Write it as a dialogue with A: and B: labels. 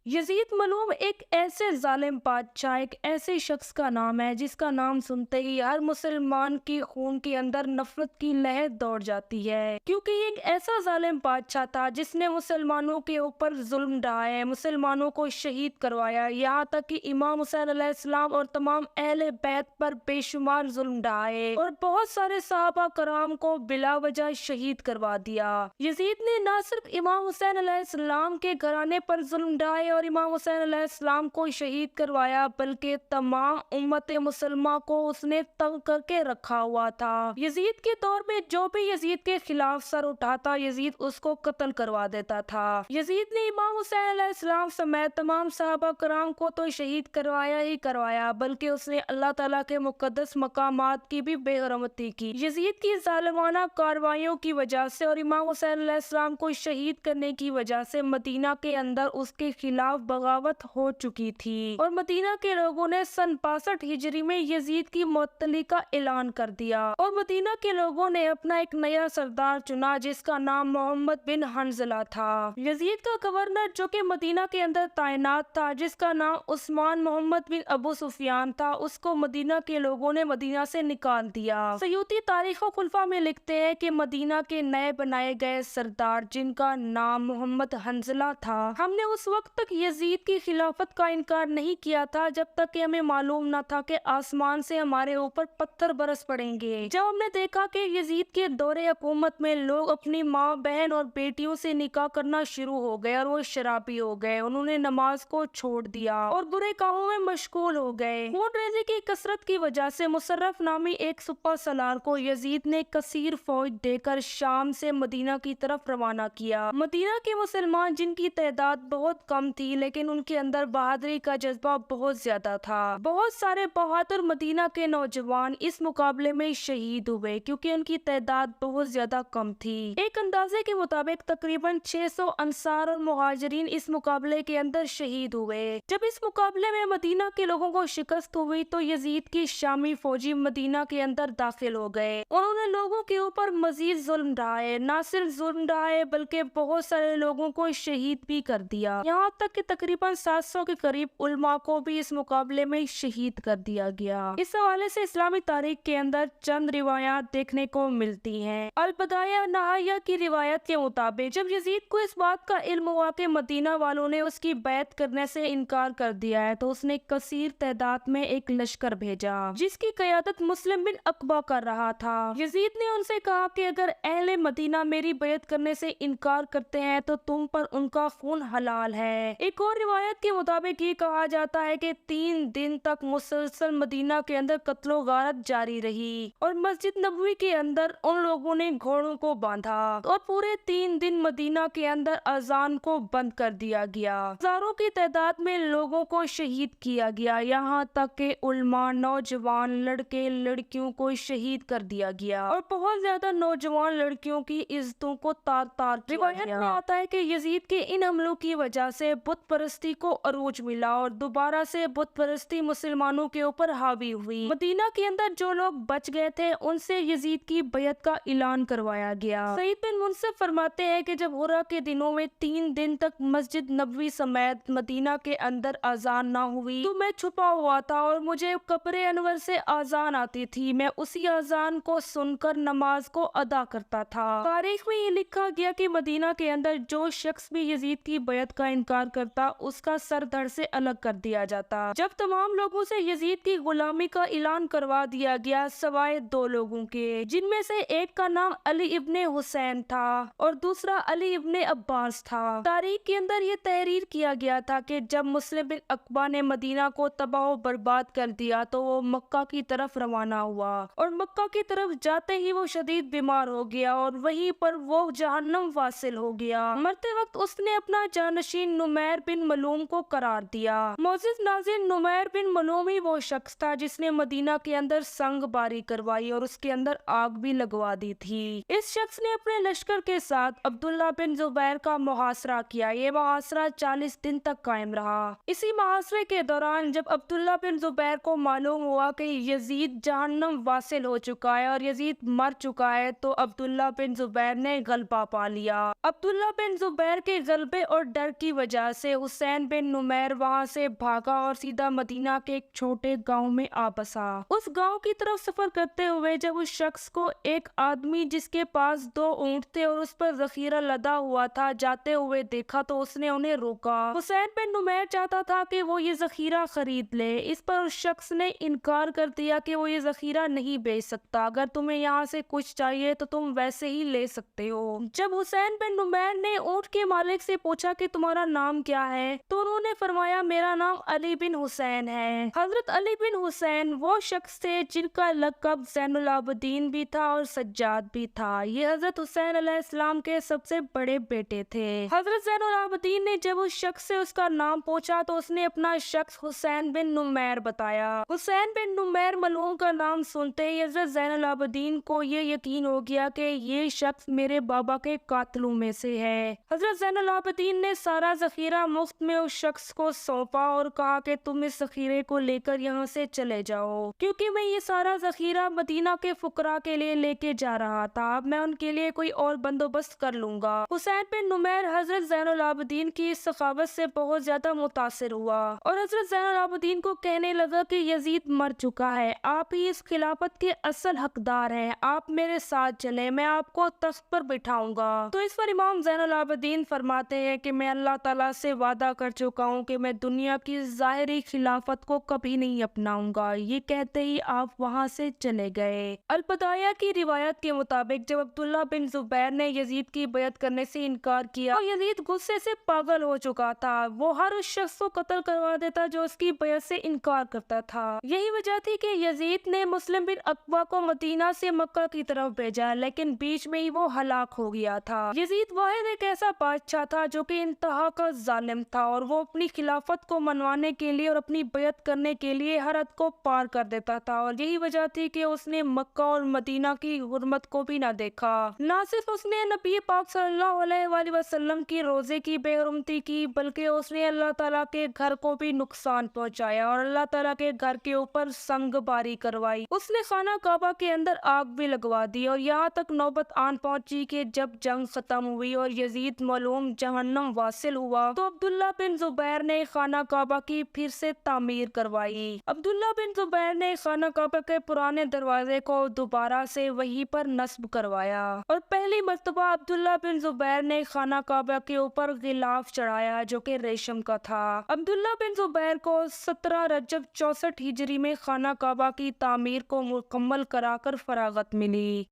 A: یزید ملعون ایک ایسے ظالم بادشاہ، ایک ایسے شخص کا نام ہے جس کا نام سنتے ہی ہر مسلمان کی خون کے اندر نفرت کی لہر دوڑ جاتی ہے، کیونکہ یہ ایک ایسا ظالم بادشاہ تھا جس نے مسلمانوں کے اوپر ظلم ڈھایا ہے، مسلمانوں کو شہید کروایا، یہاں تک کہ امام حسین علیہ السلام اور تمام اہل بیت پر بے شمار ظلم ڈھائے اور بہت سارے صحابہ کرام کو بلا وجہ شہید کروا دیا۔ یزید نے نہ صرف امام حسین علیہ السلام کے گھرانے پر ظلم ڈھائے اور امام حسین علیہ السلام کو شہید کروایا، بلکہ تمام امت مسلمہ کو اس نے تنگ کر کے رکھا ہوا تھا۔ یزید کے دور میں جو بھی یزید کے خلاف سر اٹھاتا، یزید اس کو قتل کروا دیتا تھا۔ یزید نے امام حسین علیہ السلام سمیت تمام صحابہ کرام کو تو شہید کروایا ہی کروایا، بلکہ اس نے اللہ تعالیٰ کے مقدس مقامات کی بھی بے حرمتی کی۔ یزید کی ظالمانہ کارروائیوں کی وجہ سے اور امام حسین علیہ السلام کو شہید کرنے کی وجہ سے مدینہ کے اندر اس کے خلاف بغاوت ہو چکی تھی، اور مدینہ کے لوگوں نے سن 62 ہجری میں یزید کی معطلی کا اعلان کر دیا، اور مدینہ کے لوگوں نے اپنا ایک نیا سردار چنا جس کا نام محمد بن حنظلہ تھا۔ یزید کا گورنر جو کہ مدینہ کے اندر تعینات تھا، جس کا نام عثمان محمد بن ابو سفیان تھا، اس کو مدینہ کے لوگوں نے مدینہ سے نکال دیا۔ سیوطی تاریخ و خلفاء میں لکھتے ہیں کہ مدینہ کے نئے بنائے گئے سردار جن کا نام محمد حنظلہ تھا، ہم نے اس وقت تک یزید کی خلافت کا انکار نہیں کیا تھا جب تک کہ ہمیں معلوم نہ تھا کہ آسمان سے ہمارے اوپر پتھر برس پڑیں گے۔ جب ہم نے دیکھا کہ یزید کے دور حکومت میں لوگ اپنی ماں، بہن اور بیٹیوں سے نکاح کرنا شروع ہو گئے اور وہ شرابی ہو گئے، انہوں نے نماز کو چھوڑ دیا اور برے کاموں میں مشغول ہو گئے۔ خون ریزی کی کثرت کی وجہ سے مصرف نامی ایک سپہ سالار کو یزید نے کثیر فوج دے کر شام سے مدینہ کی طرف روانہ کیا۔ مدینہ کے مسلمان جن کی تعداد بہت کم تھی، لیکن ان کے اندر بہادری کا جذبہ بہت زیادہ تھا۔ بہت سارے بہادر مدینہ کے نوجوان اس مقابلے میں شہید ہوئے کیونکہ ان کی تعداد بہت زیادہ کم تھی۔ ایک اندازے کے مطابق تقریباً 600 انصار اور مہاجرین اس مقابلے کے اندر شہید ہوئے۔ جب اس مقابلے میں مدینہ کے لوگوں کو شکست ہوئی تو یزید کی شامی فوجی مدینہ کے اندر داخل ہو گئے۔ انہوں نے لوگوں کے اوپر مزید ظلم ڈھائے، نہ صرف ظلم ڈھائے بلکہ بہت سارے لوگوں کو شہید بھی کر دیا، یہاں تک کہ تقریباً 700 کے قریب علماء کو بھی اس مقابلے میں شہید کر دیا گیا۔ اس حوالے سے اسلامی تاریخ کے اندر چند روایات دیکھنے کو ملتی ہیں۔ البدایہ نہایہ کی روایت کے مطابق جب یزید کو اس بات کا علم ہوا کہ مدینہ والوں نے اس کی بیعت کرنے سے انکار کر دیا ہے تو اس نے کثیر تعداد میں ایک لشکر بھیجا جس کی قیادت مسلم بن عقبہ کر رہا تھا۔ یزید نے ان سے کہا کہ اگر اہل مدینہ میری بیعت کرنے سے انکار کرتے ہیں تو تم پر ان کا خون حلال ہے۔ ایک اور روایت کے مطابق یہ کہا جاتا ہے کہ 3 دن تک مسلسل مدینہ کے اندر قتل و غارت جاری رہی اور مسجد نبوی کے اندر ان لوگوں نے گھوڑوں کو باندھا اور پورے 3 دن مدینہ کے اندر اذان کو بند کر دیا گیا۔ ہزاروں کی تعداد میں لوگوں کو شہید کیا گیا، یہاں تک کہ علماء، نوجوان، لڑکے، لڑکیوں کو شہید کر دیا گیا اور بہت زیادہ نوجوان لڑکیوں کی عزتوں کو تار تار کیا گیا۔ روایت میں آتا ہے کہ یزید کے ان حملوں کی وجہ سے بت پرستی کو عروج ملا اور دوبارہ سے بت پرستی مسلمانوں کے اوپر حاوی ہوئی۔ مدینہ کے اندر جو لوگ بچ گئے تھے ان سے یزید کی بیعت کا اعلان کروایا گیا۔ سعید بن منصف فرماتے ہیں کہ جب ہرہ کے دنوں میں 3 دن تک مسجد نبوی سمیت مدینہ کے اندر اذان نہ ہوئی تو میں چھپا ہوا تھا اور مجھے قبر انور سے اذان آتی تھی، میں اسی اذان کو سن کر نماز کو ادا کرتا تھا۔ تاریخ میں یہ لکھا گیا کہ مدینہ کے اندر جو شخص بھی یزید کی بیعت کا انکار کرتا اس کا سر دھڑ سے الگ کر دیا جاتا۔ جب تمام لوگوں سے یزید کی غلامی کا اعلان کروا دیا گیا سوائے 2 لوگوں کے، جن میں سے ایک کا نام علی ابن حسین تھا اور دوسرا علی ابن عباس تھا۔ تاریخ کے اندر یہ تحریر کیا گیا تھا کہ جب مسلم بن عقبہ نے مدینہ کو تباہ و برباد کر دیا تو وہ مکہ کی طرف روانہ ہوا اور مکہ کی طرف جاتے ہی وہ شدید بیمار ہو گیا اور وہیں پر وہ جہنم واصل ہو گیا۔ مرتے وقت اس نے اپنا جانشین نمیر بن ملوم کو قرار دیا۔ معزز ناظرین، نمیر بن ملوم ہی وہ شخص تھا جس نے مدینہ کے اندر سنگ باری کروائی اور اس کے اندر آگ بھی لگوا دی تھی۔ اس شخص نے اپنے لشکر کے ساتھ عبداللہ بن زبیر کا محاصرہ کیا، یہ محاصرہ 40 دن تک قائم رہا۔ اسی محاصرے کے دوران جب عبداللہ بن زبیر کو معلوم ہوا کہ یزید جہنم واصل ہو چکا ہے اور یزید مر چکا ہے تو عبداللہ بن زبیر نے غلبہ پا لیا۔ عبداللہ بن زبیر کے غلبے اور ڈر کی وجہ سے حسین بن نمیر وہاں سے بھاگا اور سیدھا مدینہ کے ایک چھوٹے گاؤں میں آ بسا۔ اس گاؤں کی طرف سفر کرتے ہوئے جب اس شخص کو ایک آدمی جس کے پاس 2 اونٹ تھے اور اس پر ذخیرہ لدا ہوا تھا جاتے ہوئے دیکھا تو اس نے انہیں روکا۔ حسین بن نمیر چاہتا تھا کہ وہ یہ ذخیرہ خرید لے، اس پر اس شخص نے انکار کر دیا کہ وہ یہ ذخیرہ نہیں بیچ سکتا، اگر تمہیں یہاں سے کچھ چاہیے تو تم ویسے ہی لے سکتے ہو۔ جب حسین بن نمیر نے اونٹ کے مالک سے پوچھا کہ تمہارا نام کیا ہے تو انہوں نے فرمایا میرا نام علی بن حسین ہے۔ حضرت علی بن حسین وہ شخص تھے جن کا لقب زین العابدین بھی تھا اور سجاد بھی تھا۔ یہ حضرت حسین علیہ السلام کے سب سے بڑے بیٹے تھے۔ حضرت زین العابدین نے جب اس شخص سے اس کا نام پوچھا تو اس نے اپنا شخص حسین بن نمیر بتایا۔ حسین بن نمیر ملعون کا نام سنتے ہی حضرت زین العابدین کو یہ یقین ہو گیا کہ یہ شخص میرے بابا کے قاتلوں میں سے ہے۔ حضرت زین العابدین نے سارا ذخیرہ مفت میں اس شخص کو سونپا اور کہا کہ تم اس ذخیرے کو لے کر یہاں سے چلے جاؤ، کیونکہ میں یہ سارا ذخیرہ مدینہ کے فقراء کے لیے لے کے جا رہا تھا، اب میں ان کے لیے کوئی اور بندوبست کر لوں گا۔ حسین بن نمیر حضرت زین العابدین کی اس سخاوت سے بہت زیادہ متاثر ہوا اور حضرت زین العابدین کو کہنے لگا کہ یزید مر چکا ہے، آپ ہی اس خلافت کے اصل حقدار ہیں، آپ میرے ساتھ چلیں، میں آپ کو تخت پر بٹھاؤں گا۔ تو اس پر امام زین العابدین فرماتے ہیں کہ میں اللہ تعالیٰ سے وعدہ کر چکا ہوں کہ میں دنیا کی ظاہری خلافت کو کبھی نہیں اپناؤں گا۔ یہ کہتے ہی آپ وہاں سے چلے گئے۔ البدایہ کی روایت کے مطابق جب عبداللہ بن زبیر نے یزید کی بیعت کرنے سے انکار کیا تو یزید غصے سے پاگل ہو چکا تھا، وہ ہر اس شخص کو قتل کروا دیتا جو اس کی بیعت سے انکار کرتا تھا۔ یہی وجہ تھی کہ یزید نے مسلم بن عقبہ کو مدینہ سے مکہ کی طرف بھیجا، لیکن بیچ میں ہی وہ ہلاک ہو گیا تھا۔ یزید واحد ایک ایسا بادشاہ تھا جو کہ انتہا کا ظالم تھا اور وہ اپنی خلافت کو منوانے کے لیے اور اپنی بیعت کرنے کے لیے ہر حد کو پار کر دیتا تھا، اور یہی وجہ تھی کہ اس نے مکہ اور مدینہ کی حرمت کو بھی نہ دیکھا۔ نہ صرف اس نے نبی پاک صلی اللہ علیہ وآلہ وسلم کی روزے کی بے حرمتی کی، بلکہ اس نے اللہ تعالیٰ کے گھر کو بھی نقصان پہنچایا اور اللہ تعالیٰ کے گھر کے اوپر سنگ باری کروائی۔ اس نے خانہ کعبہ کے اندر آگ بھی لگوا دی اور یہاں تک نوبت آن پہنچی کہ جب جنگ ختم ہوئی اور یزید ملعون جہنم واصل ہوا تو عبداللہ بن زبیر نے خانہ کعبہ کی پھر سے تعمیر کروائی۔ عبداللہ بن زبیر نے خانہ کعبہ کے پرانے دروازے کو دوبارہ سے وہیں پر نصب کروایا اور پہلی مرتبہ عبداللہ بن زبیر نے خانہ کعبہ کے اوپر غلاف چڑھایا جو کہ ریشم کا تھا۔ عبداللہ بن زبیر کو 17 رجب 64 ہجری میں خانہ کعبہ کی تعمیر کو مکمل کرا کر فراغت ملی۔